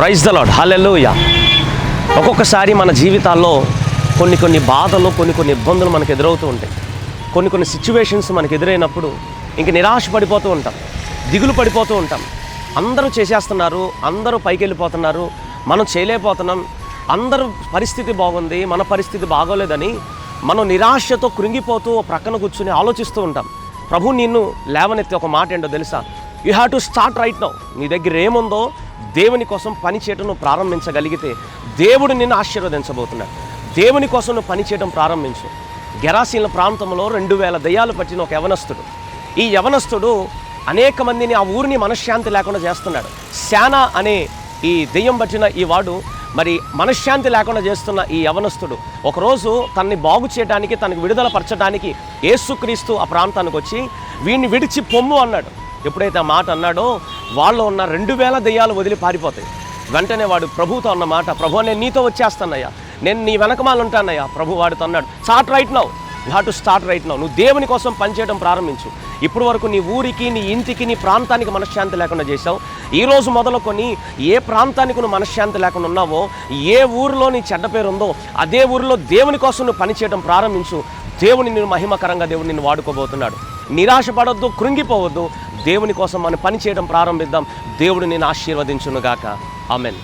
Praise the lord, హల్లెలూయా. ఒక్కొక్కసారి మన జీవితాల్లో కొన్ని బాధలు, కొన్ని ఇబ్బందులు మనకు ఎదురవుతూ ఉంటాయి. కొన్ని సిచ్యువేషన్స్ మనకు ఎదురైనప్పుడు ఇంక నిరాశ పడిపోతూ ఉంటాం, దిగులు పడిపోతూ ఉంటాం. అందరూ చేసేస్తున్నారు, అందరూ పైకి వెళ్ళిపోతున్నారు, మనం చేయలేకపోతున్నాం. అందరూ పరిస్థితి బాగుంది, మన పరిస్థితి బాగోలేదని మనం నిరాశతో కృంగిపోతూ ప్రక్కన కూర్చుని ఆలోచిస్తూ ఉంటాం. ప్రభు నిన్ను లేవనెత్తి ఒక మాట ఏంటో తెలుసా? You have to start right now. నీ దగ్గర ఏముందో దేవుని కోసం పని చేయడం నువ్వు ప్రారంభించగలిగితే దేవుడు నిన్ను ఆశీర్వదించబోతున్నాడు. దేవుని కోసం నువ్వు పని చేయడం ప్రారంభించు. గెరాసీన్ల ప్రాంతంలో 2000 దయ్యాలు పట్టిన ఒక యవనస్తుడు. ఈ యవనస్తుడు అనేక మందిని, ఆ ఊరిని మనశ్శాంతి లేకుండా చేస్తున్నాడు. శానా అనే ఈ దెయ్యం పట్టిన ఈ వాడు మరి మనశ్శాంతి లేకుండా చేస్తున్న ఈ యవనస్తుడు ఒకరోజు తనని బాగు చేయడానికి, తనకు విడుదల పరచడానికి యేసుక్రీస్తు ఆ ప్రాంతానికి వచ్చి వీడిని విడిచి పొమ్ము అన్నాడు. ఎప్పుడైతే ఆ మాట అన్నాడో వాళ్ళు ఉన్న 2000 దెయ్యాలు వదిలి పారిపోతాయి. వెంటనే వాడు ప్రభుతో అన్న మాట, ప్రభు నేను నీతో వచ్చేస్తానయ్యా, నేను నీ వెనకమాలు ఉంటానయ్యా. ప్రభు వాడితో అన్నాడు, start right now, you have to start right now. నువ్వు దేవుని కోసం పనిచేయడం ప్రారంభించు. ఇప్పుడు వరకు నీ ఊరికి, నీ ఇంటికి, నీ ప్రాంతానికి మనశ్శాంతి లేకుండా చేసావు. ఈరోజు మొదలుకొని ఏ ప్రాంతానికి నువ్వు మనశ్శాంతి లేకుండా ఉన్నావో, ఏ ఊరిలో నీ చెడ్డ పేరు ఉందో అదే ఊరిలో దేవుని కోసం నువ్వు పనిచేయడం ప్రారంభించు. దేవుని నిన్ను మహిమకరంగా దేవుడు నిన్ను వాడుకోబోతున్నాడు. నిరాశపడొద్దు, కృంగిపోవద్దు. దేవుని కోసం మనం పని చేయడం ప్రారంభిద్దాం. దేవుడు నిన్ను ఆశీర్వదించునుగాక. ఆమెన్.